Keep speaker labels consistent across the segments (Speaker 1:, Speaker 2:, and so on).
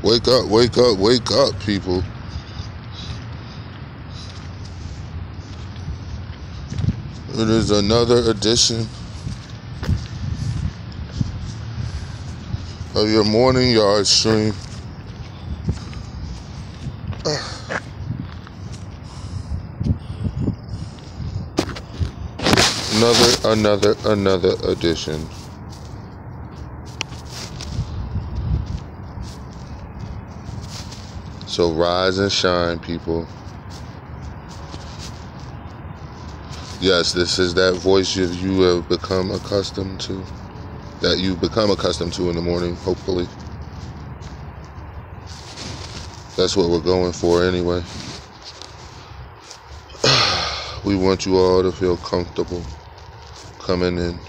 Speaker 1: Wake up, wake up, wake up, people. It is another edition of your morning yard stream. Another edition. So rise and shine, people. Yes, this is that voice you have become accustomed to. That you've become accustomed to in the morning, hopefully. That's what we're going for anyway. We want you all to feel comfortable coming in.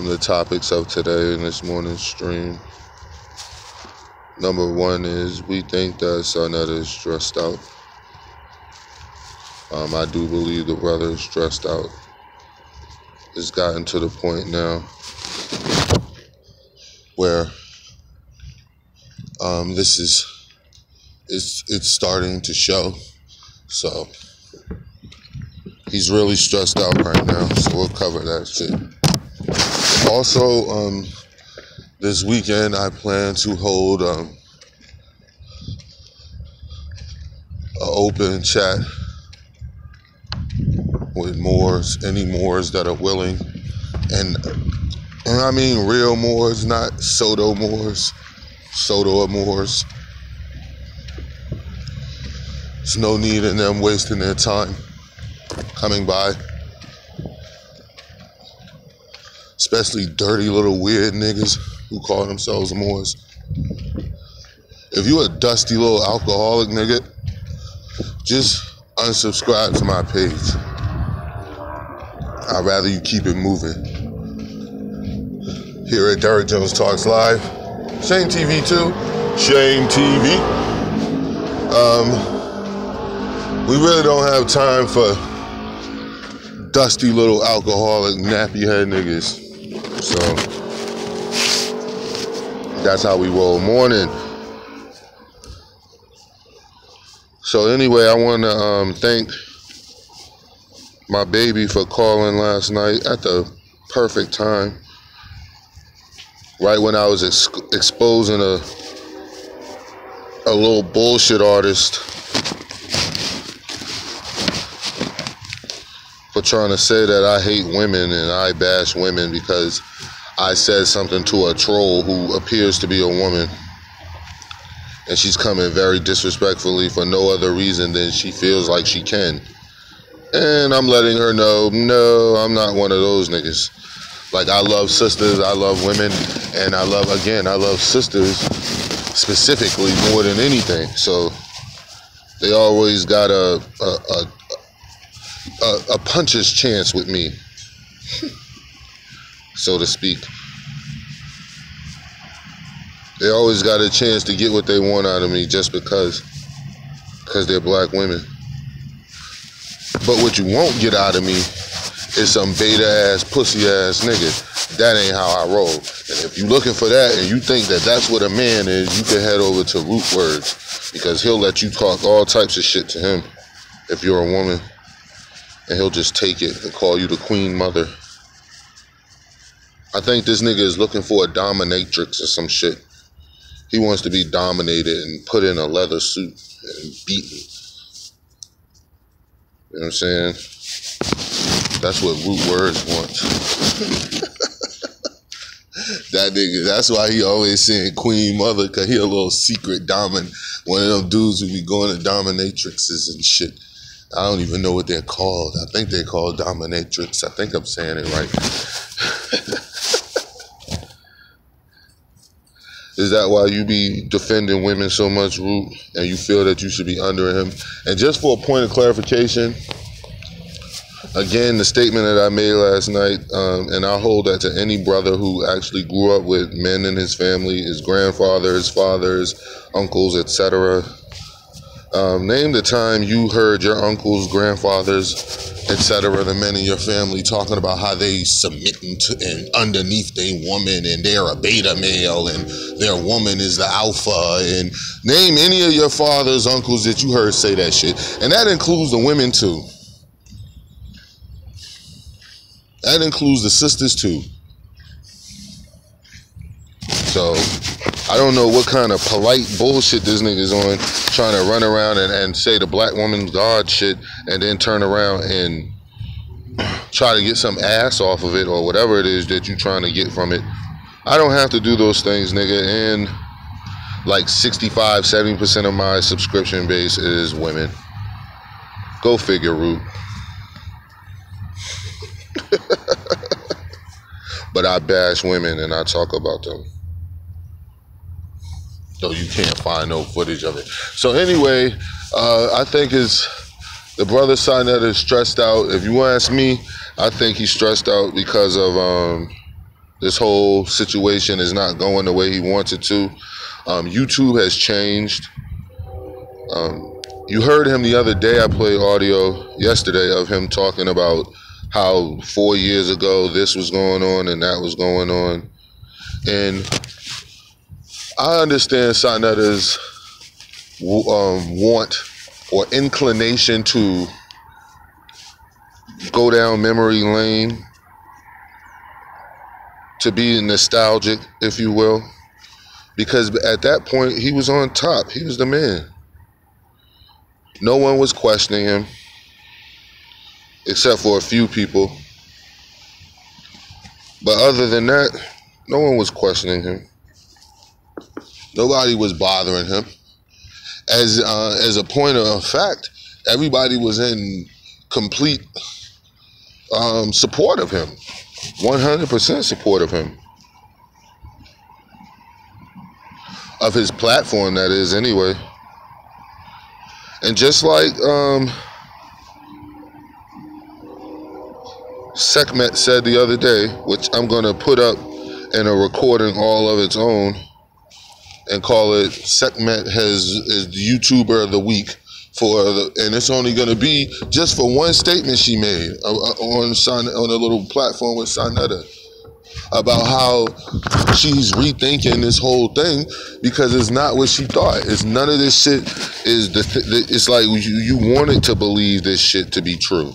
Speaker 1: The topics of today in this morning's stream. Number one is we think that Sonetta is stressed out. I do believe the brother is stressed out. It's gotten to the point now where this is it's starting to show. So he's really stressed out right now. So we'll cover that shit. Also, this weekend I plan to hold an open chat with Moors, any Moors that are willing, and I mean real Moors, not Soto Moors. There's no need in them wasting their time coming by. Especially dirty little weird niggas who call themselves Moors. If you a dusty little alcoholic nigga, just unsubscribe to my page. I'd rather you keep it moving. Here at Derek Jones Talks Live. Shame TV too. Shame TV. We really don't have time for dusty little alcoholic nappy head niggas. So that's how we roll. Morning. So anyway, I want to thank my baby for calling last night at the perfect time. Right when I was exposing a little bullshit artist for trying to say that I hate women and I bash women because I said something to a troll who appears to be a woman. And she's coming very disrespectfully for no other reason than she feels like she can. And I'm letting her know, no, I'm not one of those niggas. Like, I love sisters, I love women, and I love sisters specifically more than anything. So they always got a puncher's chance with me, so to speak. They always got a chance to get what they want out of me just because they're black women. But what you won't get out of me is some beta ass, pussy ass nigga. That ain't how I roll. And if you looking for that and you think that that's what a man is, you can head over to Root Words, because he'll let you talk all types of shit to him if you're a woman. And he'll just take it and call you the queen mother. I think this nigga is looking for a dominatrix or some shit. He wants to be dominated and put in a leather suit and beaten. You know what I'm saying? That's what Root Words wants. That nigga, that's why he always saying queen mother, because he a little secret one of them dudes who be going to dominatrixes and shit. I don't even know what they're called. I think they're called dominatrix. I think I'm saying it right. Is that why you be defending women so much, Root, and you feel that you should be under him? And just for a point of clarification, again, the statement that I made last night, and I'll hold that to any brother who actually grew up with men in his family, his grandfather, his fathers, uncles, etc. Name the time you heard your uncles, grandfathers, etc., the men in your family talking about how they submitting to and underneath their woman and they're a beta male and their woman is the alpha. And name any of your fathers, uncles that you heard say that shit. And that includes the women too. That includes the sisters too. So I don't know what kind of polite bullshit this nigga's on, trying to run around and say the black woman's God shit and then turn around and try to get some ass off of it or whatever it is that you're trying to get from it. I don't have to do those things, nigga. And like 65-70% of my subscription base is women. Go figure, Root. But I bash women and I talk about them. Though you can't find no footage of it. So anyway, I think the brother Sinetta is stressed out. If you ask me, I think he's stressed out because of this whole situation is not going the way he wants it to. YouTube has changed. You heard him the other day. I played audio yesterday of him talking about how 4 years ago this was going on and that was going on. And I understand Sinetta's want or inclination to go down memory lane, to be nostalgic, if you will, because at that point he was on top. He was the man. No one was questioning him except for a few people. But other than that, no one was questioning him. Nobody was bothering him. As a point of fact, everybody was in complete support of him. 100% support of him. Of his platform, that is, anyway. And just like Sekhmet said the other day, which I'm going to put up in a recording all of its own, and call it Sekhmet is the YouTuber of the week and it's only going to be just for one statement she made on a little platform with Sinetta about how she's rethinking this whole thing because it's not what she thought. It's none of this shit it's like you wanted to believe this shit to be true.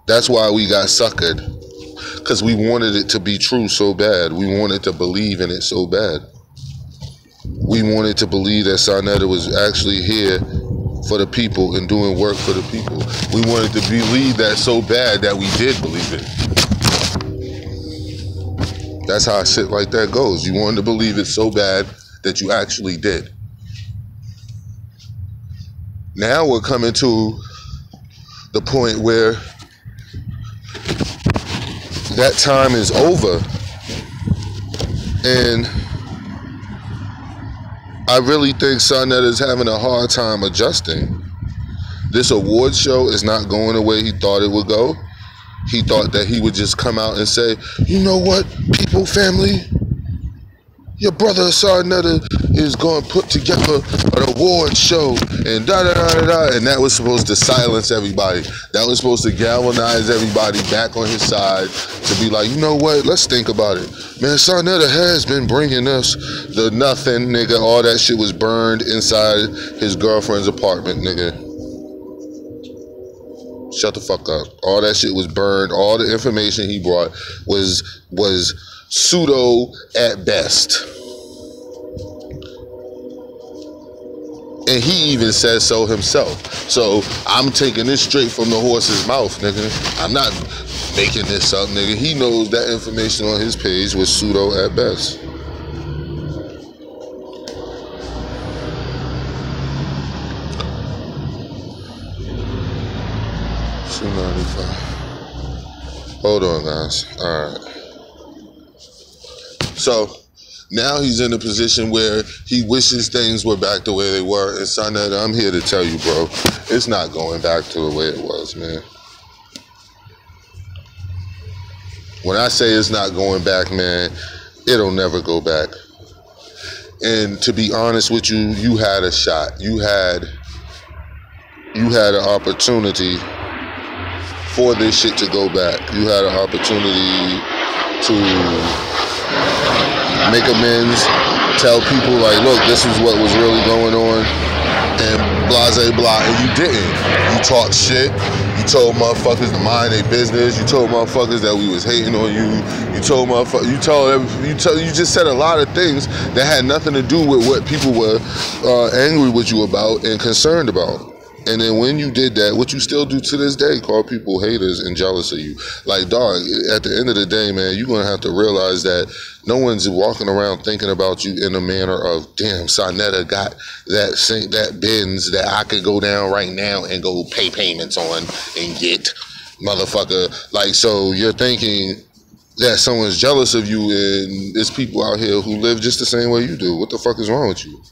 Speaker 1: That's why we got suckered, because we wanted it to be true so bad. We wanted to believe in it so bad. We wanted to believe that Sinetta was actually here for the people and doing work for the people. We wanted to believe that so bad that we did believe it. That's how shit like that goes. You wanted to believe it so bad that you actually did. Now we're coming to the point where that time is over. And I really think Sinetta is having a hard time adjusting. This award show is not going the way he thought it would go. He thought that he would just come out and say, you know what, people, family, your brother Sinetta is going to put together an award show and da-da-da-da-da. And that was supposed to silence everybody. That was supposed to galvanize everybody back on his side to be like, you know what, let's think about it. Man, Sinetta has been bringing us the nothing, nigga. All that shit was burned inside his girlfriend's apartment, nigga. Shut the fuck up. All that shit was burned. All the information he brought was pseudo at best. And he even says so himself. So I'm taking this straight from the horse's mouth, nigga. I'm not making this up, nigga. He knows that information on his page was pseudo at best. Hold on, guys. All right. So now he's in a position where he wishes things were back the way they were. And Sinetta, I'm here to tell you, bro, it's not going back to the way it was, man. When I say it's not going back, man, it'll never go back. And to be honest with you, you had a shot. You had you had an opportunity for this shit to go back. You had an opportunity to make amends, tell people like, look, this is what was really going on, and blase blah, and you didn't. You talked shit. You told motherfuckers to mind their business. You told motherfuckers that we was hating on you. You told motherfuckers, you just said a lot of things that had nothing to do with what people were angry with you about and concerned about. And then when you did that, what you still do to this day, call people haters and jealous of you. Like, dog, at the end of the day, man, you're going to have to realize that no one's walking around thinking about you in a manner of, damn, Sonetta got that Benz that I could go down right now and go pay payments on and get, motherfucker. Like, so you're thinking that someone's jealous of you, and there's people out here who live just the same way you do. What the fuck is wrong with you?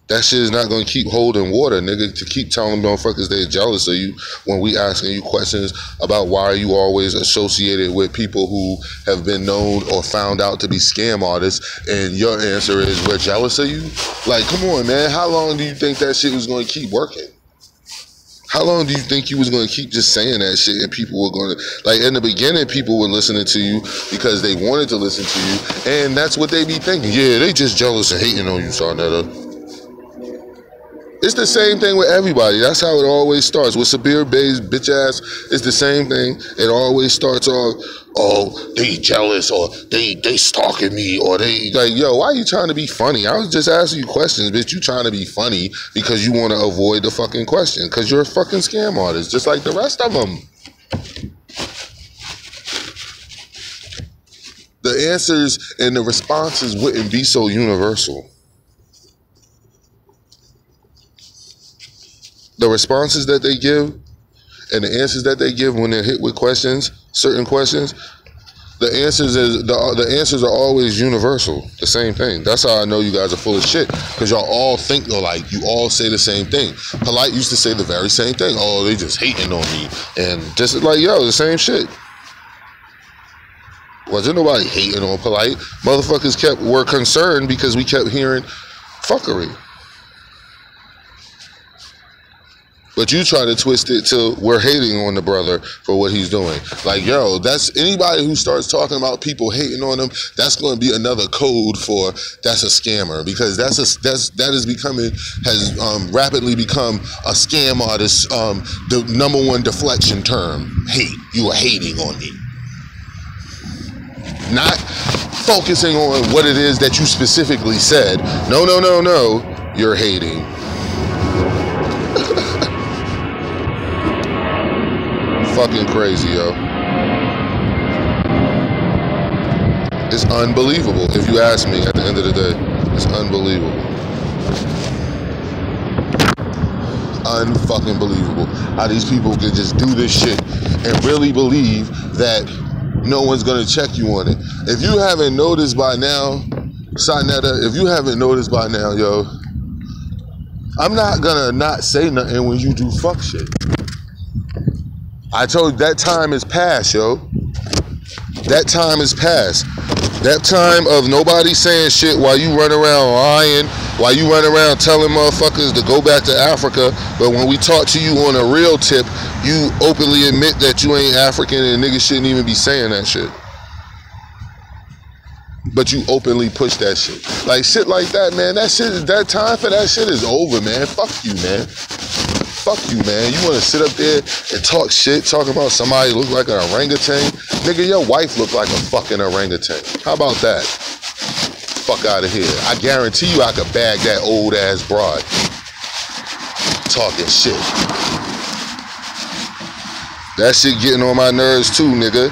Speaker 1: That shit is not going to keep holding water, nigga, to keep telling motherfuckers they're jealous of you when we asking you questions about why are you always associated with people who have been known or found out to be scam artists, and your answer is we're jealous of you? Like, come on, man. How long do you think that shit was going to keep working? How long do you think you was going to keep just saying that shit and people were going to, like, in the beginning, people were listening to you because they wanted to listen to you, and that's what they be thinking. Yeah, they just jealous and hating on you, Sonetta. It's the same thing with everybody. That's how it always starts. With Sabir Bey's bitch ass, it's the same thing. It always starts off, oh, they jealous, or they stalking me, or they, like, yo, why are you trying to be funny? I was just asking you questions, bitch. You trying to be funny because you want to avoid the fucking question, because you're a fucking scam artist, just like the rest of them. The answers and the responses wouldn't be so universal. The responses that they give and the answers that they give when they're hit with questions, certain questions, the answers are always universal, the same thing. That's how I know you guys are full of shit, because y'all all think alike. You all say the same thing. Polite used to say the very same thing. Oh, they just hating on me. And just like, yo, the same shit. Wasn't nobody hating on Polite. Motherfuckers were concerned because we kept hearing fuckery. But you try to twist it to we're hating on the brother for what he's doing. Like, yo, that's anybody who starts talking about people hating on them, that's going to be another code for that's a scammer, because has rapidly become a scam artist, the #1 deflection term. Hate. You are hating on me. Not focusing on what it is that you specifically said. No, no, no, no. You're hating. Fucking crazy, yo. It's unbelievable. If you ask me, at the end of the day, it's unbelievable. Unfucking believable. How these people can just do this shit and really believe that no one's gonna check you on it. If you haven't noticed by now, Sonetta, if you haven't noticed by now, yo, I'm not gonna not say nothing when you do fuck shit. I told you that time is past, yo. That time is past. That time of nobody saying shit while you run around lying, while you run around telling motherfuckers to go back to Africa, but when we talk to you on a real tip, you openly admit that you ain't African and niggas shouldn't even be saying that shit. But you openly push that shit. Like shit like that, man. That time for that shit is over, man. Fuck you, man. Fuck you, man. You want to sit up there and talk shit, talking about somebody look like an orangutan? Nigga, your wife look like a fucking orangutan. How about that? Fuck out of here. I guarantee you I could bag that old ass broad. Talking shit. That shit getting on my nerves too, nigga.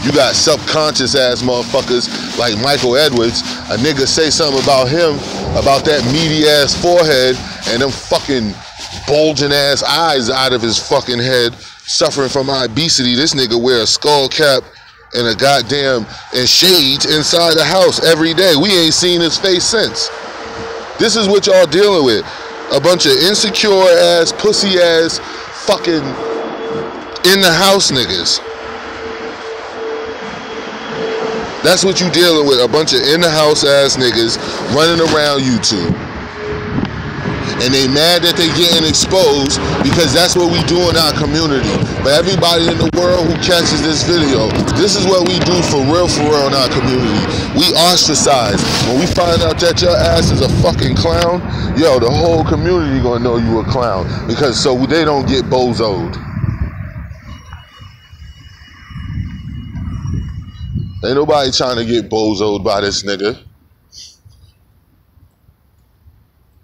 Speaker 1: You got self-conscious ass motherfuckers like Michael Edwards. A nigga say something about him, about that meaty ass forehead and them fucking bulging ass eyes out of his fucking head, suffering from obesity. This nigga wear a skull cap and a goddamn and shades inside the house every day. We ain't seen his face since. This is what y'all dealing with. A bunch of insecure ass, pussy ass, fucking in the house niggas. That's what you dealing with, a bunch of in-the-house ass niggas running around YouTube. And they mad that they getting exposed because that's what we do in our community. But everybody in the world who catches this video, this is what we do for real in our community. We ostracize. When we find out that your ass is a fucking clown, yo, the whole community gonna know you a clown. Because so they don't get bozoed. Ain't nobody trying to get bozoed by this nigga.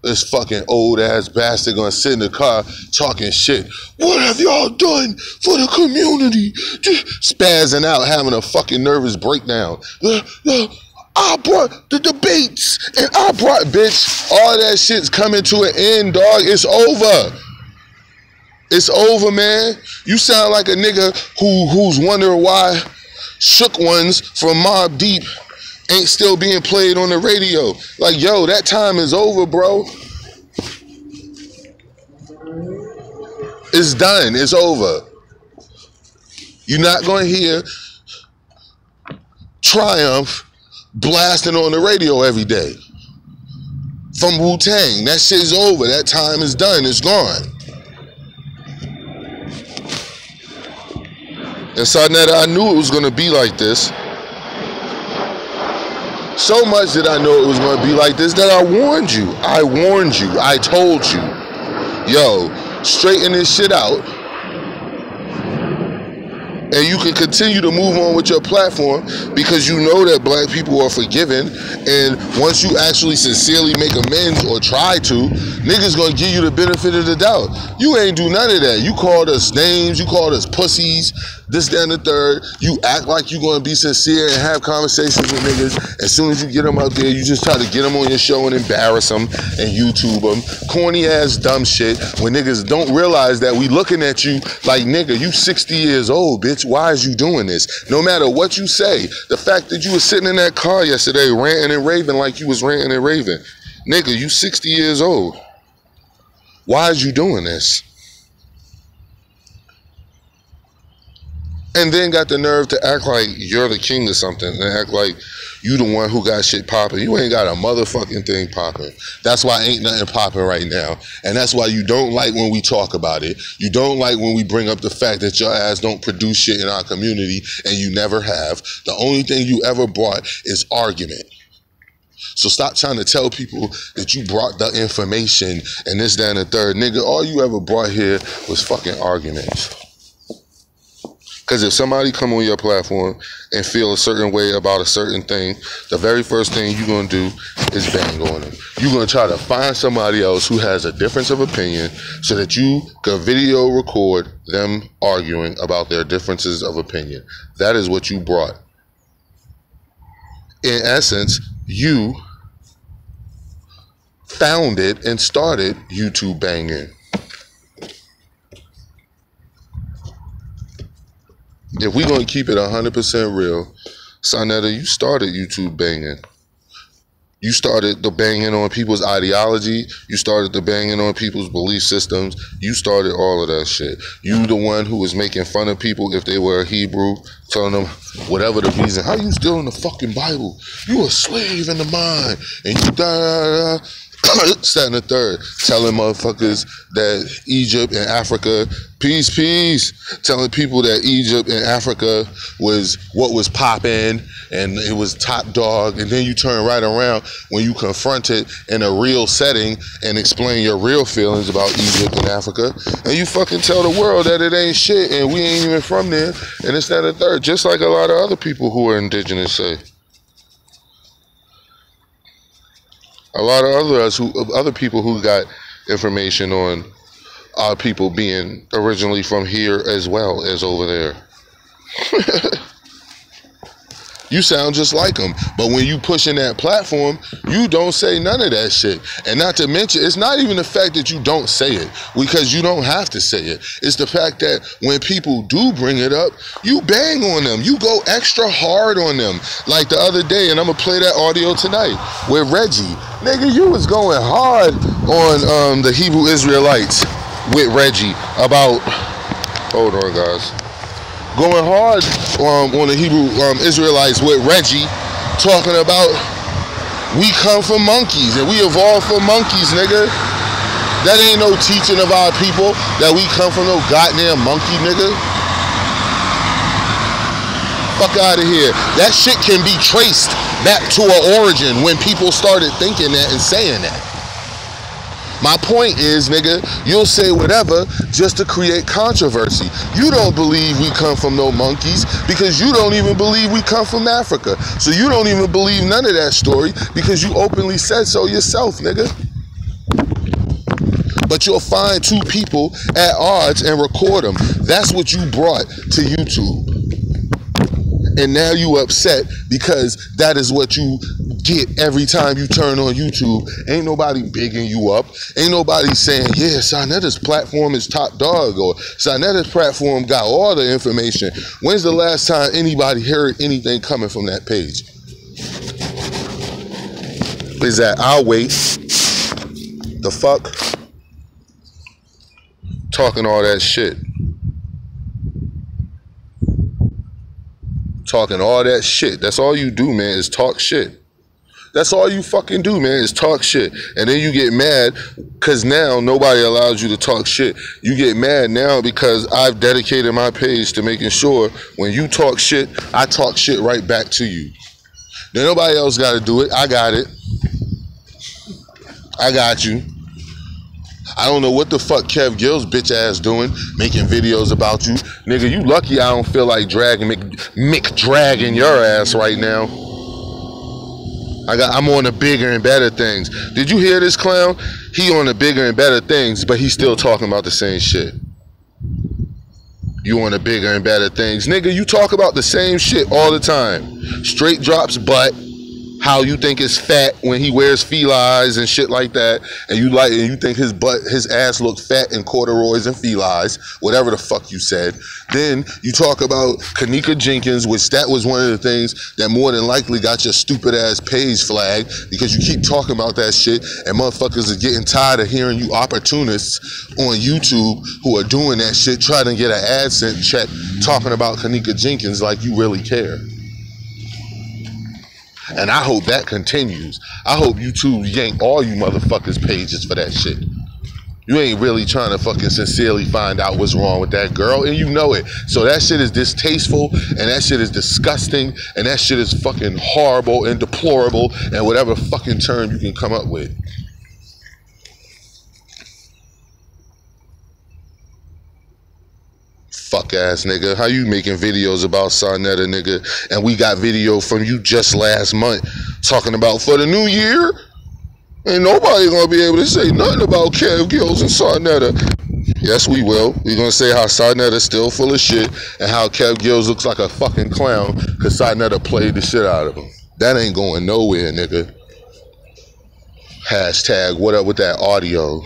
Speaker 1: This fucking old ass bastard gonna sit in the car talking shit. What have y'all done for the community? Just spazzing out, having a fucking nervous breakdown. I brought the debates and I brought, bitch, all that shit's coming to an end, dog. It's over. It's over, man. You sound like a nigga who's wondering why Shook Ones from Mobb Deep ain't still being played on the radio. Like, yo, that time is over, bro. It's done. It's over. You're not going to hear Triumph blasting on the radio every day from Wu-Tang. That shit's over. That time is done. It's gone. And Sarnetta, I knew it was going to be like this. So much that I know it was going to be like this that I warned you. I warned you. I told you. Yo, straighten this shit out. And you can continue to move on with your platform because you know that black people are forgiven. And once you actually sincerely make amends or try to, niggas gonna give you the benefit of the doubt. You ain't do none of that. You called us names, you called us pussies, this, that, and the third. You act like you gonna be sincere and have conversations with niggas. As soon as you get them out there, you just try to get them on your show and embarrass them and YouTube them. Corny ass dumb shit when niggas don't realize that we looking at you like, nigga, you 60 years old, bitch. Why is you doing this? No matter what you say, the fact that you was sitting in that car yesterday ranting and raving like you was ranting and raving, nigga, you 60 years old. Why is you doing this? And then got the nerve to act like you're the king or something and act like you the one who got shit popping. You ain't got a motherfucking thing popping. That's why ain't nothing popping right now. And that's why you don't like when we talk about it. You don't like when we bring up the fact that your ass don't produce shit in our community, and you never have. The only thing you ever brought is argument. So stop trying to tell people that you brought the information and this, that, and the third. Nigga, all you ever brought here was fucking arguments. Because if somebody come on your platform and feel a certain way about a certain thing, the very first thing you're going to do is bang on them. You're going to try to find somebody else who has a difference of opinion so that you can video record them arguing about their differences of opinion. That is what you brought. In essence, you founded and started YouTube banging. If we're going to keep it 100% real, Sarnetta, you started YouTube banging. You started the banging on people's ideology. You started the banging on people's belief systems. You started all of that shit. You the one who was making fun of people if they were a Hebrew, telling them whatever the reason. How you still in the fucking Bible? You a slave in the mind. And you da that and the third, telling motherfuckers that Egypt and Africa, peace, telling people that Egypt and Africa was what was popping and it was top dog, and then you turn right around when you confront it in a real setting and explain your real feelings about Egypt and Africa, and you fucking tell the world that it ain't shit and we ain't even from there, and it's that and the third, just like a lot of other people who are indigenous say. A lot of other people who got information on our people being originally from here as well as over there. You sound just like them. But when you pushing that platform, you don't say none of that shit. And not to mention, it's not even the fact that you don't say it, because you don't have to say it. It's the fact that when people do bring it up, you bang on them. You go extra hard on them. Like the other day, and I'm going to play that audio tonight, with Reggie. Nigga, you was going hard on the Hebrew Israelites with Reggie about, hold on guys. going hard on the Hebrew Israelites with Reggie, talking about we come from monkeys and we evolved from monkeys, nigga. That ain't no teaching of our people that we come from no goddamn monkey, nigga. Fuck out of here. That shit can be traced back to an origin when people started thinking that and saying that. My point is, nigga, you'll say whatever just to create controversy. You don't believe we come from no monkeys because you don't even believe we come from Africa. So you don't even believe none of that story because you openly said so yourself, nigga. But you'll find two people at odds and record them. That's what you brought to YouTube. And now you upset because that is what you get every time you turn on YouTube. Ain't nobody bigging you up. Ain't nobody saying, yeah, Sarnetta's platform is top dog, or Sarnetta's platform got all the information. When's the last time anybody heard anything coming from that page? Is that I'll wait. The fuck? Talking all that shit. Talking all that shit. That's all you do, man, is talk shit. That's all you fucking do, man, is talk shit. And then you get mad because now nobody allows you to talk shit. You get mad now because I've dedicated my page to making sure when you talk shit, I talk shit right back to you. Then nobody else got to do it. I got it. I got you. I don't know what the fuck Kev Gill's bitch ass doing, making videos about you. Nigga, you lucky I don't feel like dragging Mick dragging your ass right now. I'm on the bigger and better things. Did you hear this clown? He on the bigger and better things, but he's still talking about the same shit. You on the bigger and better things. Nigga, you talk about the same shit all the time. Straight drops butt. How you think it's fat when he wears felines and shit like that, and you think his ass look fat in corduroys and felines, whatever the fuck you said. Then you talk about Kenneka Jenkins, which that was one of the things that more than likely got your stupid ass page flagged because you keep talking about that shit, and motherfuckers are getting tired of hearing you opportunists on YouTube who are doing that shit, trying to get an AdSense check talking about Kenneka Jenkins like you really care. And I hope that continues. I hope YouTube yank all you motherfuckers pages for that shit. You ain't really trying to fucking sincerely find out what's wrong with that girl, and you know it. So that shit is distasteful, and that shit is disgusting, and that shit is fucking horrible and deplorable, and whatever fucking term you can come up with. Fuck ass nigga. How you making videos about Sarnetta, nigga? And we got video from you just last month talking about for the new year. Ain't nobody gonna be able to say nothing about Kev Gills and Sarnetta. Yes, we will. We're gonna say how Sarnetta's still full of shit and how Kev Gills looks like a fucking clown because Sarnetta played the shit out of him. That ain't going nowhere, nigga. Hashtag what up with that audio.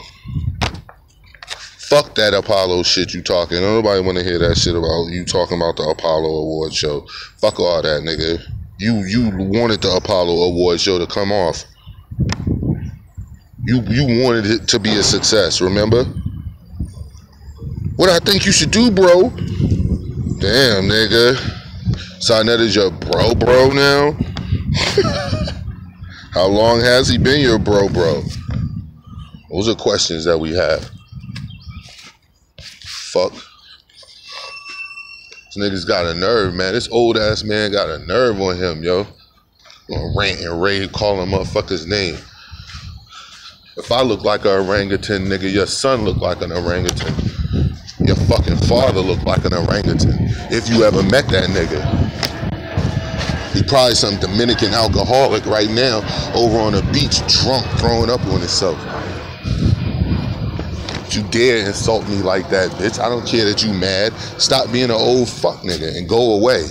Speaker 1: Fuck that Apollo shit you talking. Nobody want to hear that shit about you talking about the Apollo Award show. Fuck all that, nigga. You wanted the Apollo Award show to come off. You wanted it to be a success, remember? What I think you should do, bro? Damn, nigga. Sarnetta's your bro now? How long has he been your bro? Those are questions that we have. Fuck. This nigga's got a nerve, man. This old ass man got a nerve on him, yo. Gonna rant and rave, calling motherfuckers' name. If I look like an orangutan, nigga, your son look like an orangutan. Your fucking father look like an orangutan. If you ever met that nigga. He probably some Dominican alcoholic right now over on the beach, drunk, throwing up on himself. You dare insult me like that, bitch. I don't care that you mad. Stop being an old fuck nigga and go away.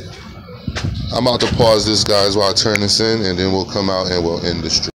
Speaker 1: I'm about to pause this, guys, while I turn this in, and then we'll come out and we'll end the stream.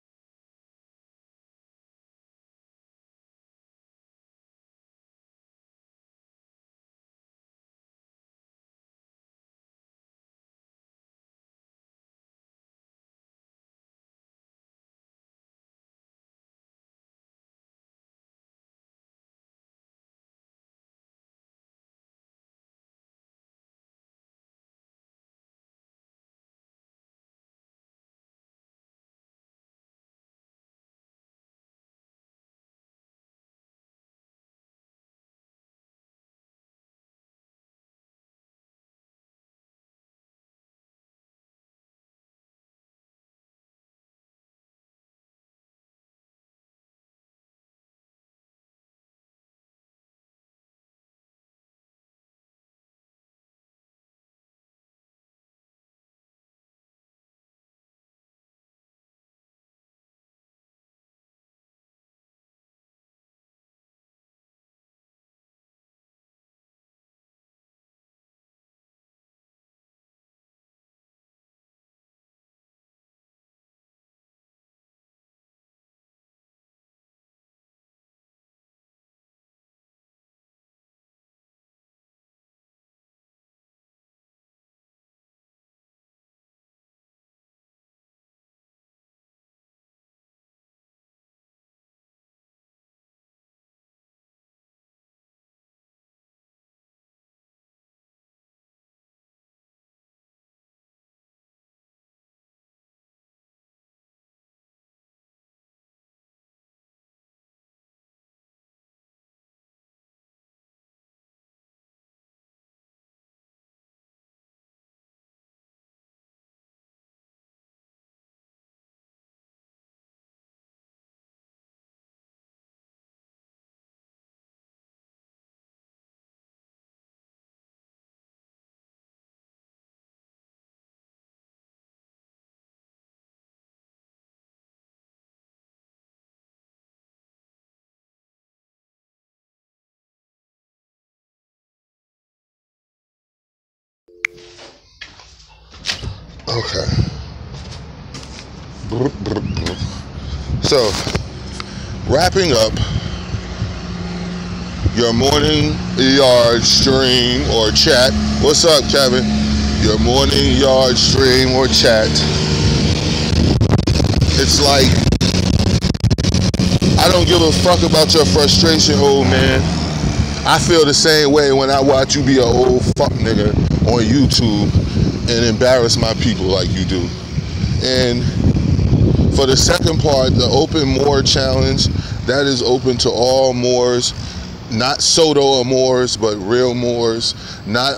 Speaker 1: Okay. So, wrapping up your morning yard stream or chat. What's up, Kevin? Your morning yard stream or chat. It's like, I don't give a fuck about your frustration, old man. I feel the same way when I watch you be an old fuck nigga on YouTube and embarrass my people like you do. And for the second part, the open Moor challenge, that is open to all Moors, not Soto Moors, but real Moors, not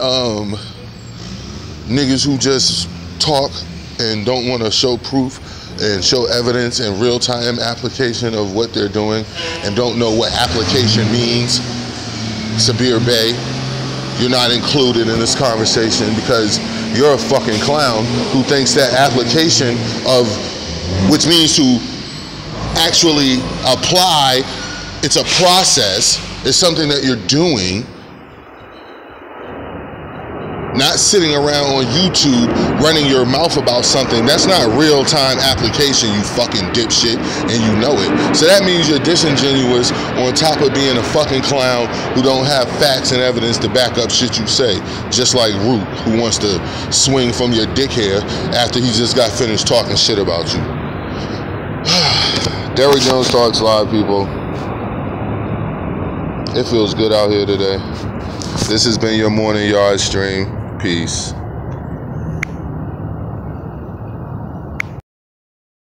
Speaker 1: niggas who just talk and don't want to show proof and show evidence and real-time application of what they're doing and don't know what application means. Sabir Bey, you're not included in this conversation because you're a fucking clown who thinks that application of, which means to actually apply, it's a process, it's something that you're doing, not sitting around on YouTube running your mouth about something. That's not real-time application, you fucking dipshit, and you know it. So that means you're disingenuous on top of being a fucking clown who don't have facts and evidence to back up shit you say. Just like Root, who wants to swing from your dick hair after he just got finished talking shit about you. Derrick Jones Talks Live, people. It feels good out here today. This has been your morning yard stream. Peace.